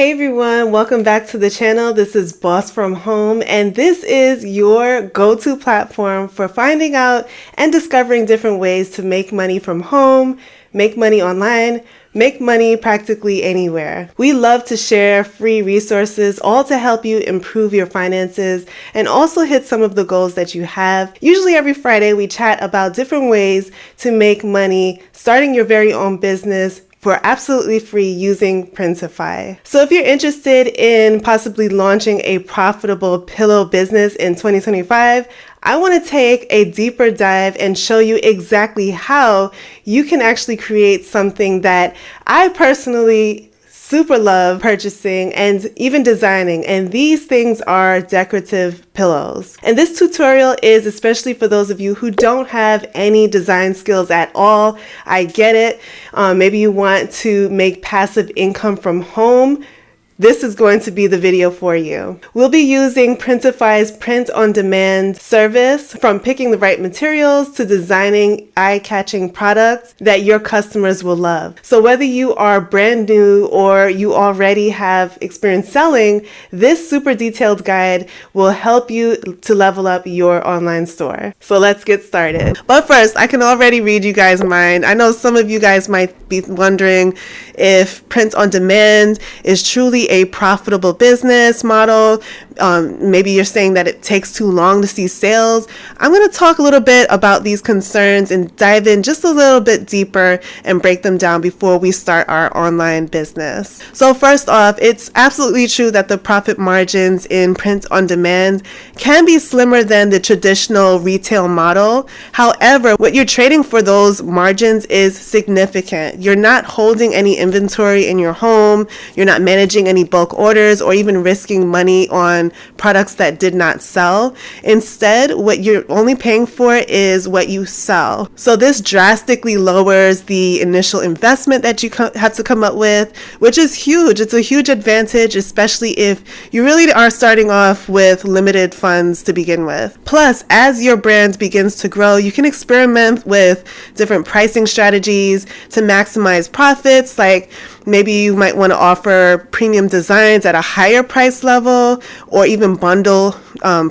Hey everyone, welcome back to the channel. This is Boss from Home, and this is your go-to platform for finding out and discovering different ways to make money from home, make money online, make money practically anywhere. We love to share free resources, all to help you improve your finances and also hit some of the goals that you have. Usually every Friday we chat about different ways to make money, starting your very own business for absolutely free using Printify. So if you're interested in possibly launching a profitable pillow business in 2025, I want to take a deeper dive and show you exactly how you can actually create something that I personally super love purchasing and even designing, and these things are decorative pillows. And this tutorial is especially for those of you who don't have any design skills at all. I get it. Maybe you want to make passive income from home. This is going to be the video for you. We'll be using Printify's print-on-demand service, from picking the right materials to designing eye-catching products that your customers will love. So whether you are brand new or you already have experience selling, this super detailed guide will help you to level up your online store. So let's get started. But first, I can already read you guys' mind. I know some of you guys might be wondering if print-on-demand is truly a profitable business model. Maybe you're saying that it takes too long to see sales. I'm going to talk a little bit about these concerns and dive in just a little bit deeper and break them down before we start our online business. So first off, it's absolutely true that the profit margins in print on demand can be slimmer than the traditional retail model. However, what you're trading for those margins is significant. You're not holding any inventory in your home. You're not managing any bulk orders or even risking money on products that did not sell. Instead, what you're only paying for is what you sell. So this drastically lowers the initial investment that you have to come up with, which is huge. It's a huge advantage, especially if you really are starting off with limited funds to begin with. Plus, as your brand begins to grow, you can experiment with different pricing strategies to maximize profits. Like maybe you might want to offer premium designs at a higher price level, or even bundle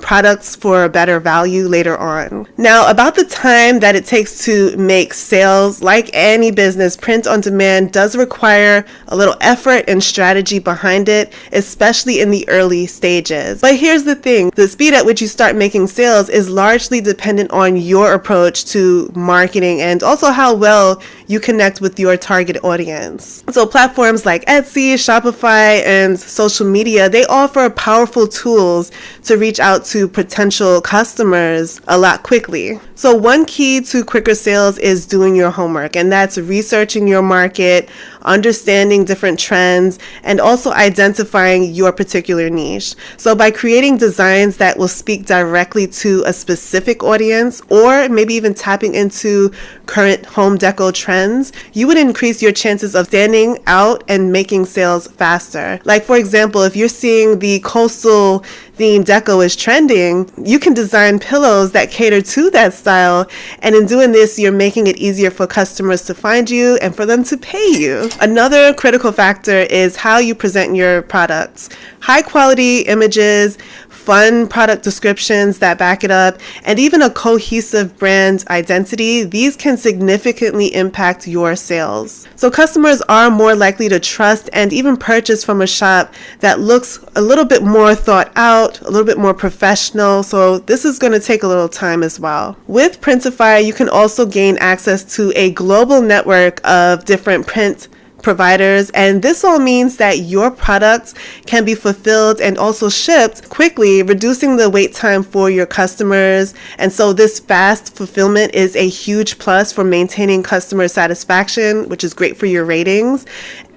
products for a better value later on. Now, about the time that it takes to make sales, like any business, print on demand does require a little effort and strategy behind it, especially in the early stages. But here's the thing, the speed at which you start making sales is largely dependent on your approach to marketing and also how well you connect with your target audience. So platforms like Etsy, Shopify, and social media, they offer powerful tools to reach out to potential customers a lot quickly. So one key to quicker sales is doing your homework, and that's researching your market, understanding different trends, and also identifying your particular niche. So by creating designs that will speak directly to a specific audience, or maybe even tapping into current home deco trends, you would increase your chances of standing out and making sales faster. Like for example, if you're seeing the coastal theme deco is trending, you can design pillows that cater to that style, and in doing this, you're making it easier for customers to find you and for them to pay you. Another critical factor is how you present your products. High quality images, fun product descriptions that back it up, and even a cohesive brand identity, these can significantly impact your sales. So customers are more likely to trust and even purchase from a shop that looks a little bit more thought out, a little bit more professional. So this is going to take a little time as well. With Printify, you can also gain access to a global network of different print providers, and this all means that your products can be fulfilled and also shipped quickly, reducing the wait time for your customers. And so this fast fulfillment is a huge plus for maintaining customer satisfaction, which is great for your ratings,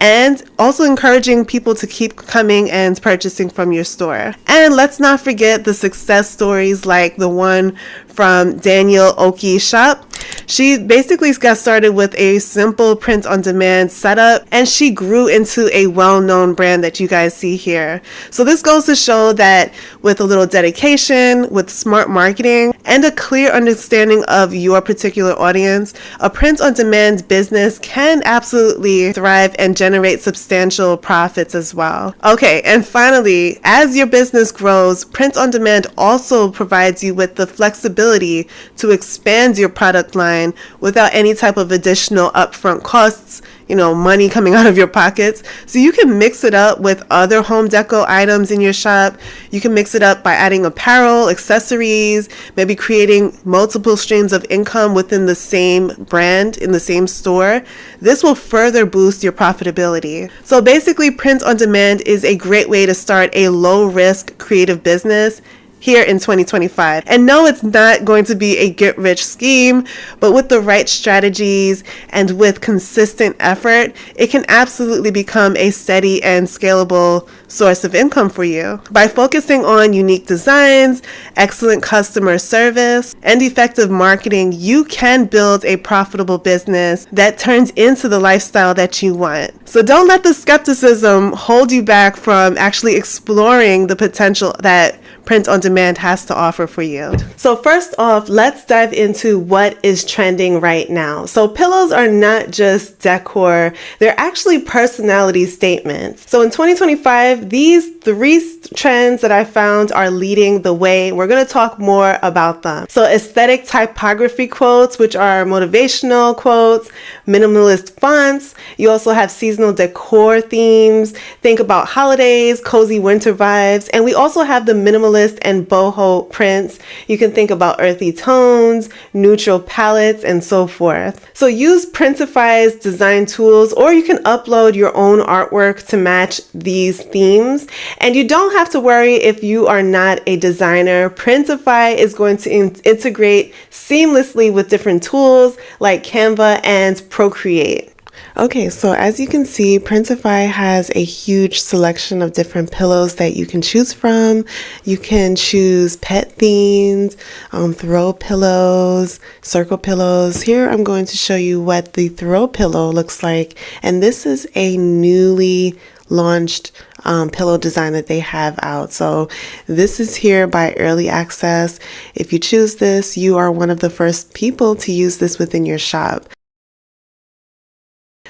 and also encouraging people to keep coming and purchasing from your store. And let's not forget the success stories like the one from Daniel Oki's shop. She basically got started with a simple print-on-demand setup, and she grew into a well-known brand that you guys see here. So this goes to show that with a little dedication, with smart marketing, and a clear understanding of your particular audience, a print-on-demand business can absolutely thrive and generate substantial profits as well. Okay, and finally, as your business grows, print-on-demand also provides you with the flexibility to expand your product line without any type of additional upfront costs, money coming out of your pockets. So you can mix it up with other home deco items in your shop. You can mix it up by adding apparel, accessories, maybe creating multiple streams of income within the same brand in the same store. This will further boost your profitability. So basically, print on demand is a great way to start a low risk creative business here in 2025. And no, it's not going to be a get rich scheme, but with the right strategies and with consistent effort, it can absolutely become a steady and scalable source of income for you. By focusing on unique designs, excellent customer service, and effective marketing, you can build a profitable business that turns into the lifestyle that you want. So don't let the skepticism hold you back from actually exploring the potential that print on demand has to offer for you. So first off, let's dive into what is trending right now. So pillows are not just decor, they're actually personality statements. So in 2025, these 3 trends that I found are leading the way. We're going to talk more about them. So aesthetic typography quotes, which are motivational quotes, minimalist fonts. You also have seasonal decor themes. Think about holidays, cozy winter vibes. And we also have the minimalist and boho prints. You can think about earthy tones, neutral palettes, and so forth. So use Printify's design tools, or you can upload your own artwork to match these themes. And you don't have to worry if you are not a designer. Printify is going to integrate seamlessly with different tools like Canva and Procreate. Okay, so as you can see, Printify has a huge selection of different pillows that you can choose from. You can choose pet themes, throw pillows, circle pillows. Here I'm going to show you what the throw pillow looks like. And this is a newly launched pillow design that they have out. So this is here by early access. If you choose this, you are one of the first people to use this within your shop.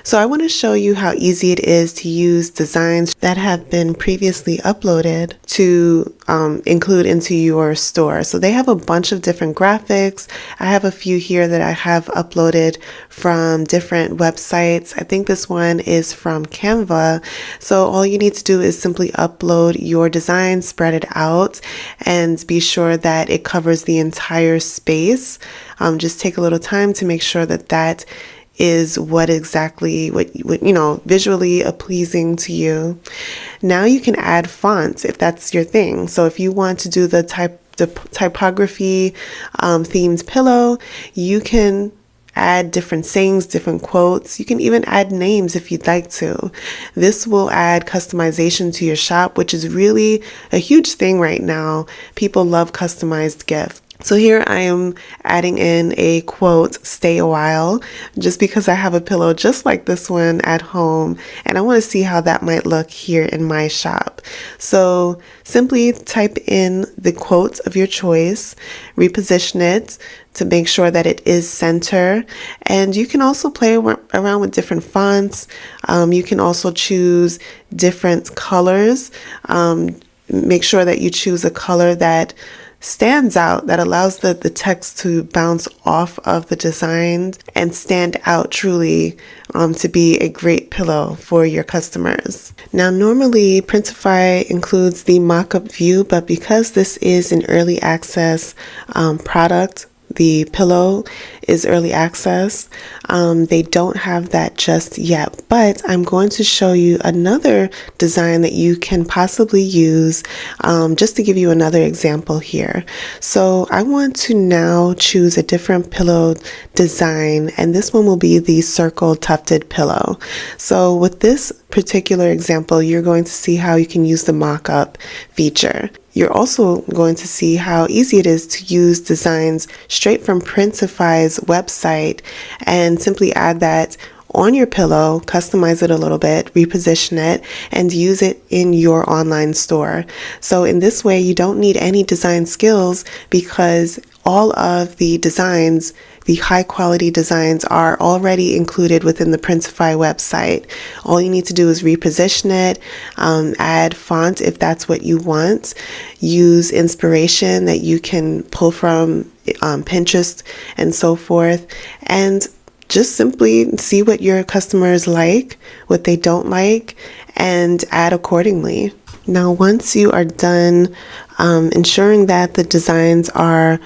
So I want to show you how easy it is to use designs that have been previously uploaded to include into your store. So they have a bunch of different graphics. I have a few here that I have uploaded from different websites. I think this one is from Canva. So all you need to do is simply upload your design, spread it out, and be sure that it covers the entire space. Just take a little time to make sure that that is what visually pleasing to you. Now you can add fonts if that's your thing. So if you want to do the typography themed pillow, you can add different sayings, different quotes. You can even add names if you'd like to. This will add customization to your shop, which is really a huge thing right now. People love customized gifts. So here I am adding in a quote, "Stay a while," just because I have a pillow just like this one at home, and I want to see how that might look here in my shop. So simply type in the quote of your choice, reposition it to make sure that it is center, and you can also play around with different fonts. You can also choose different colors. Make sure that you choose a color that stands out, that allows the text to bounce off of the design and stand out truly to be a great pillow for your customers. Now, normally Printify includes the mock-up view, but because this is an early access product, the pillow is early access. They don't have that just yet, but I'm going to show you another design that you can possibly use just to give you another example here. So I want to now choose a different pillow design, and this one will be the circle tufted pillow. So with this particular example, you're going to see how you can use the mock-up feature. You're also going to see how easy it is to use designs straight from Printify's website and simply add that on your pillow, customize it a little bit, reposition it, and use it in your online store. So in this way, you don't need any design skills because all of the designs, the high quality designs, are already included within the Printify website. All you need to do is reposition it, add font if that's what you want, use inspiration that you can pull from Pinterest and so forth, and just simply see what your customers like, what they don't like, and add accordingly. Now, once you are done ensuring that the designs are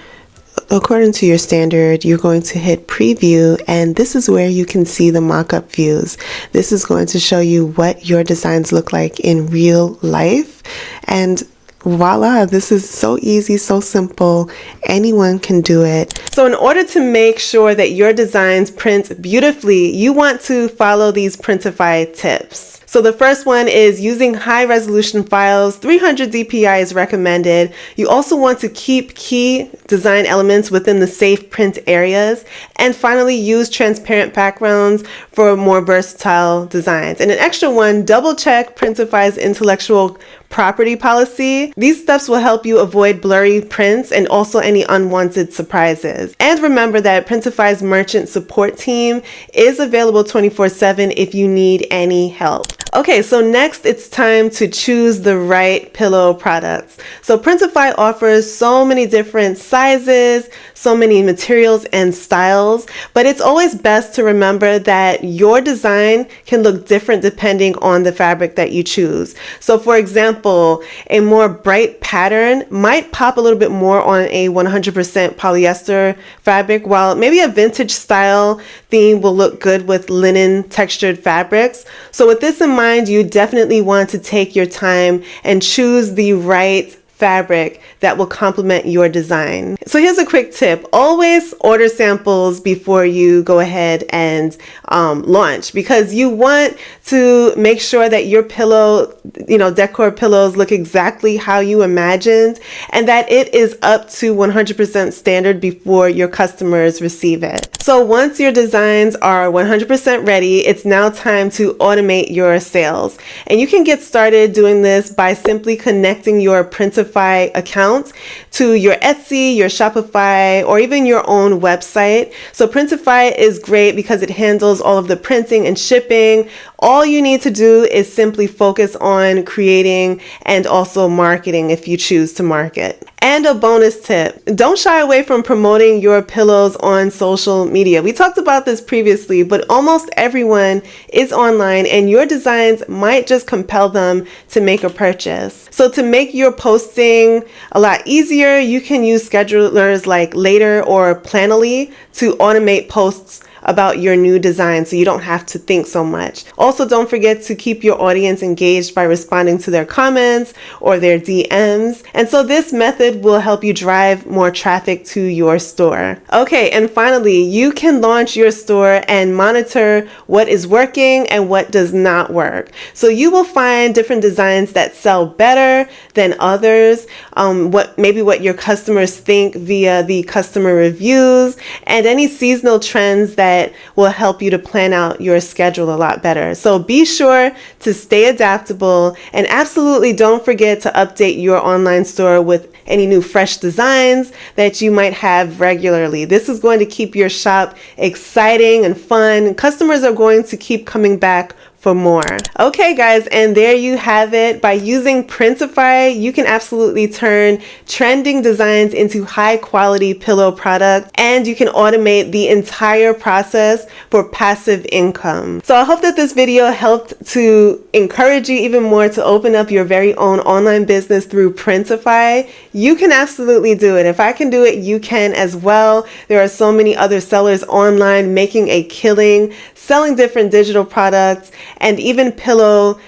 according to your standard, you're going to hit preview, and this is where you can see the mock-up views. This is going to show you what your designs look like in real life, and voila, this is so easy, so simple. Anyone can do it. So in order to make sure that your designs print beautifully, you want to follow these Printify tips. So the first one is using high resolution files. 300 dpi is recommended. You also want to keep key design elements within the safe print areas. And finally, use transparent backgrounds for more versatile designs. And an extra one, double check Printify's intellectual property policy. These steps will help you avoid blurry prints and also any unwanted surprises. And remember that Printify's merchant support team is available 24/7 if you need any help. Okay, so next it's time to choose the right pillow products. So Printify offers so many different sizes, so many materials and styles, but it's always best to remember that your design can look different depending on the fabric that you choose. So for example, a more bright pattern might pop a little bit more on a 100% polyester fabric, while maybe a vintage style theme will look good with linen textured fabrics. So with this in mind, you definitely want to take your time and choose the right fabric that will complement your design. So here's a quick tip. Always order samples before you go ahead and launch, because you want to make sure that your pillow, decor pillows look exactly how you imagined and that it is up to 100% standard before your customers receive it. So once your designs are 100% ready, it's now time to automate your sales. And you can get started doing this by simply connecting your Printify account to your Etsy, your Shopify, or even your own website. So Printify is great because it handles all of the printing and shipping. All you need to do is simply focus on creating and also marketing if you choose to market. And a bonus tip, don't shy away from promoting your pillows on social media. We talked about this previously, but almost everyone is online and your designs might just compel them to make a purchase. So to make your posting a lot easier, you can use schedulers like Later or Planoly to automate posts about your new design so you don't have to think so much. Also, don't forget to keep your audience engaged by responding to their comments or their DMs. And so this method will help you drive more traffic to your store. Okay, and finally, you can launch your store and monitor what is working and what does not work. So you will find different designs that sell better than others, what your customers think via the customer reviews, and any seasonal trends that will help you to plan out your schedule a lot better. So be sure to stay adaptable and absolutely don't forget to update your online store with any new fresh designs that you might have regularly. This is going to keep your shop exciting and fun. Customers are going to keep coming back for more. Okay guys, and there you have it. By using Printify, you can absolutely turn trending designs into high quality pillow products, and you can automate the entire process for passive income. So I hope that this video helped to encourage you even more to open up your very own online business through Printify. You can absolutely do it. If I can do it, you can as well. There are so many other sellers online making a killing, selling different digital products, and even pillow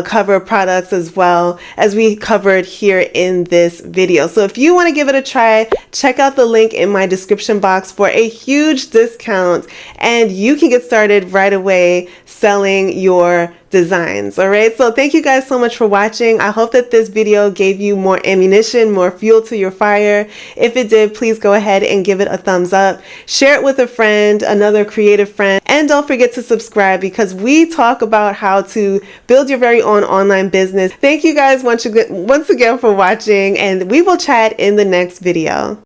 cover products as well, as we covered here in this video. So if you want to give it a try, check out the link in my description box for a huge discount, and you can get started right away selling your designs. All right, so thank you guys so much for watching. I hope that this video gave you more ammunition, more fuel to your fire. If it did, please go ahead and give it a thumbs up. Share it with a friend, another creative friend, and don't forget to subscribe because we talk about how to build your very own online business. Thank you guys once again for watching, and we will chat in the next video.